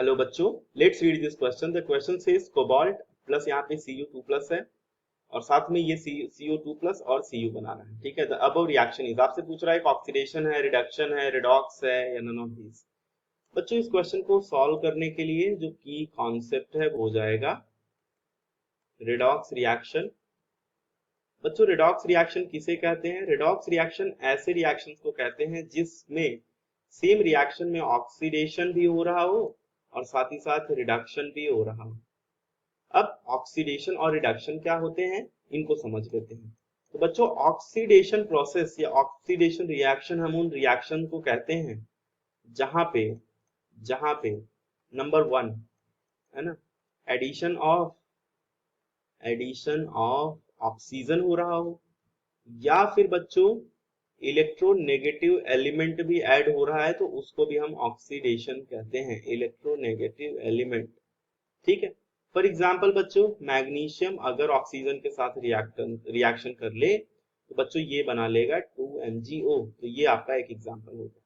Hello बच्चों, let's read this question. The question says cobalt plus यहाँ पे Cu2 plus है और साथ में ये CO2 प्लस और Cu बनाना है। ठीक है, द अबव रिएक्शन इज, आपसे पूछ रहा है ऑक्सीडेशन है, रिडक्शन है, रिडॉक्स है या नन ऑफ दीज। बच्चों इस क्वेश्चन को सॉल्व करने के लिए जो की कॉन्सेप्ट है वो हो जाएगा रिडॉक्स रिएक्शन। बच्चों रिडॉक्स रिएक्शन किसे कहते हैं? रिडॉक्स रिएक्शन ऐसे रिएक्शंस को कहते हैं जिसमें सेम रिएक्शन में ऑक्सीडेशन भी हो रहा हो और साथ ही साथ रिडक्शन भी हो रहा हो। अब ऑक्सीडेशन और रिडक्शन क्या होते हैं इनको समझ लेते हैं। तो बच्चों ऑक्सीडेशन प्रोसेस या ऑक्सीडेशन रिएक्शन हम उन रिएक्शन को कहते हैं जहां पे नंबर वन है ना, एडिशन ऑफ ऑक्सीजन हो रहा हो, या फिर बच्चों इलेक्ट्रोनेगेटिव एलिमेंट भी ऐड हो रहा है तो उसको भी हम ऑक्सीडेशन कहते हैं, इलेक्ट्रोनेगेटिव एलिमेंट। ठीक है, फॉर एग्जाम्पल बच्चों मैग्नीशियम अगर ऑक्सीजन के साथ रिएक्शन कर ले तो बच्चों ये बना लेगा 2MgO, तो ये आपका एक एग्जाम्पल होगा।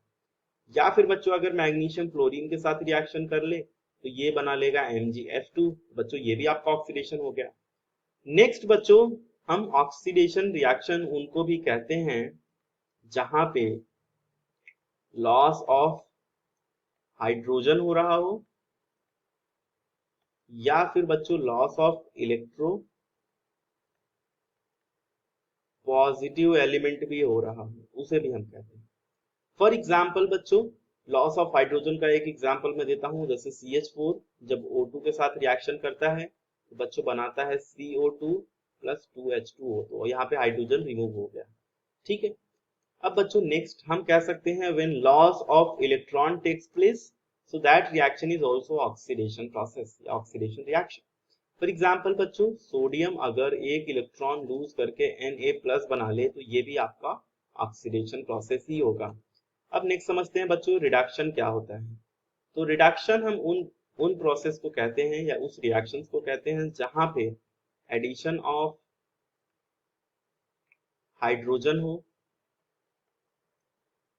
या फिर बच्चों अगर मैग्नीशियम क्लोरीन के साथ रिएक्शन कर ले तो ये बना लेगा MgF2, बच्चों ये भी आपका ऑक्सीडेशन हो गया। नेक्स्ट बच्चों हम ऑक्सीडेशन रिएक्शन उनको भी कहते हैं जहां पे लॉस ऑफ हाइड्रोजन हो रहा हो या फिर बच्चों loss of electro positive element भी हो रहा हो, उसे भी हम कहते हैं। फॉर एग्जाम्पल बच्चों लॉस ऑफ हाइड्रोजन का एक एग्जाम्पल मैं देता हूं, जैसे CH4 जब O2 के साथ रिएक्शन करता है तो बच्चों बनाता है CO2 प्लस 2H2O, तो यहाँ पे हाइड्रोजन रिमूव हो गया। ठीक है, अब बच्चों नेक्स्ट हम कह सकते हैं when loss of electron takes place so that reaction is also oxidation process या ऑक्सीडेशन रिएक्शन। फॉर एग्जाम्पल बच्चों सोडियम अगर एक इलेक्ट्रॉन लूज करके Na+ बना ले तो ये भी आपका ऑक्सीडेशन प्रोसेस ही होगा। अब नेक्स्ट समझते हैं बच्चों रिडक्शन क्या होता है। तो रिडक्शन हम उन प्रोसेस को कहते हैं या उस रिएक्शंस को कहते हैं जहां पे एडिशन ऑफ हाइड्रोजन हो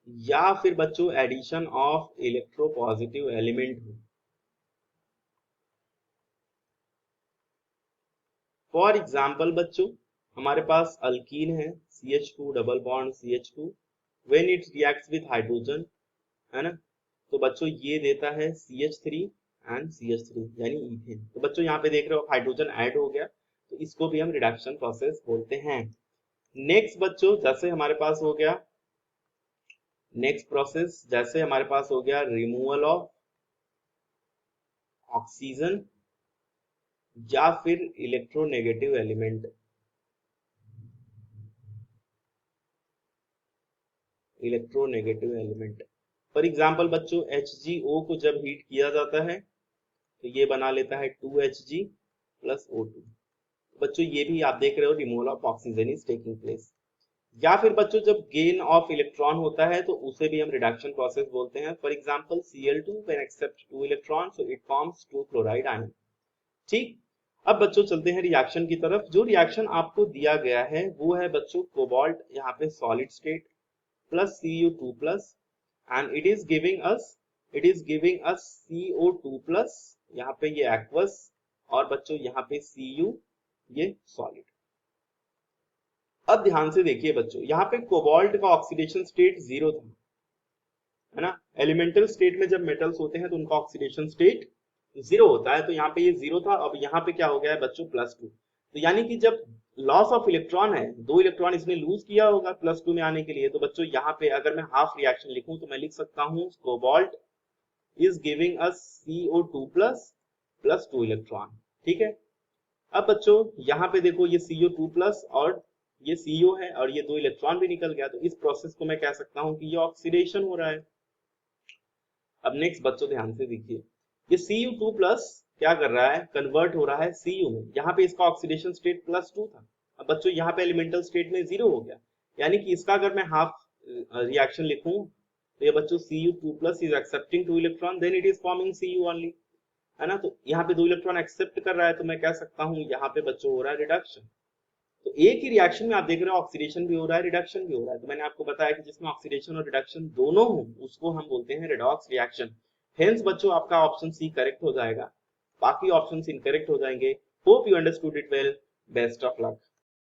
या फिर बच्चों एडिशन ऑफ इलेक्ट्रोपॉजिटिव एलिमेंट हो। फॉर एग्जाम्पल बच्चों हमारे पास अल्कीन है CH2 double bond CH2, when it reacts with hydrogen, है ना, तो बच्चों ये देता है CH3 एंड CH3 यानी ईथेन। तो बच्चों यहाँ पे देख रहे हो हाइड्रोजन ऐड हो गया, तो इसको भी हम रिडक्शन प्रोसेस बोलते हैं। नेक्स्ट बच्चों जैसे हमारे पास हो गया नेक्स्ट प्रोसेस, जैसे हमारे पास हो गया रिमूवल ऑफ ऑक्सीजन या फिर इलेक्ट्रोनेगेटिव एलिमेंट, फॉर एग्जाम्पल बच्चों HgO को जब हीट किया जाता है तो ये बना लेता है 2Hg प्लस O2। बच्चों ये भी आप देख रहे हो removal of oxygen is taking place. या फिर बच्चों जब गेन ऑफ इलेक्ट्रॉन होता है तो उसे भी हम रिडक्शन प्रोसेस बोलते हैं। For example Cl2 when accept 2 electron so it forms 2 chloride ion. ठीक, अब बच्चों चलते हैं रिएक्शन की तरफ। जो रिएक्शन आपको दिया गया है वो है बच्चों कोबाल्ट यहाँ पे solid state plus Cu2 plus and it is giving us CO2 plus, यहाँ पे ये एक्वस और बच्चों यहाँ पे Cu ये सॉलिड। अब ध्यान से देखिए बच्चों यहाँ पे कोबाल्ट का ऑक्सीडेशन स्टेट 0 था, है ना। एलिमेंटल स्टेट में जब मेटल्स होते हैं तो उनका ऑक्सीडेशन स्टेट 0 होता है, तो यहाँ पे ये 0 था। अब यहाँ पे क्या हो गया है बच्चों +2, तो यानी कि जब लॉस ऑफ इलेक्ट्रॉन है 2 इलेक्ट्रॉन इसने लूज किया होगा +2 में आने के लिए, तो बच्चों यहाँ पे अगर मैं हाफ रिएक्शन लिखूं तो मैं लिख सकता हूँ cobalt is giving us CO2 plus plus 2 electron. ठीक है, अब बच्चों यहाँ पे देखो ये CO2 प्लस और ये CO है और ये 2 इलेक्ट्रॉन भी निकल गया, तो इस प्रोसेस को मैं कह सकता हूँ कि ये ऑक्सीडेशन हो रहा है। अब नेक्स्ट बच्चों ध्यान से देखिए, ये Cu2 प्लस क्या कर रहा है, कन्वर्ट हो रहा है Cu में। यहाँ पे इसका ऑक्सीडेशन स्टेट +2 था, अब बच्चों यहाँ पे एलिमेंटल स्टेट में 0 हो गया, यानी कि इसका अगर मैं हाफ रिएक्शन लिखूं तो ये बच्चों Cu2 plus is accepting 2 electron then it is forming Cu only, है ना। तो यहाँ पे 2 इलेक्ट्रॉन एक्सेप्ट कर रहा है, तो मैं कह सकता हूँ यहाँ पे बच्चों हो रहा है रिडक्शन। तो एक ही रिएक्शन में आप देख रहे हो ऑक्सीडेशन भी हो रहा है रिडक्शन भी हो रहा है, तो मैंने आपको बताया कि जिसमें ऑक्सीडेशन और रिडक्शन दोनों हो उसको हम बोलते हैं रिडॉक्स रिएक्शन। हेंस बच्चों आपका ऑप्शन सी करेक्ट हो जाएगा, बाकी ऑप्शन इनकरेक्ट हो जाएंगे। Hope you understood it well, best of luck.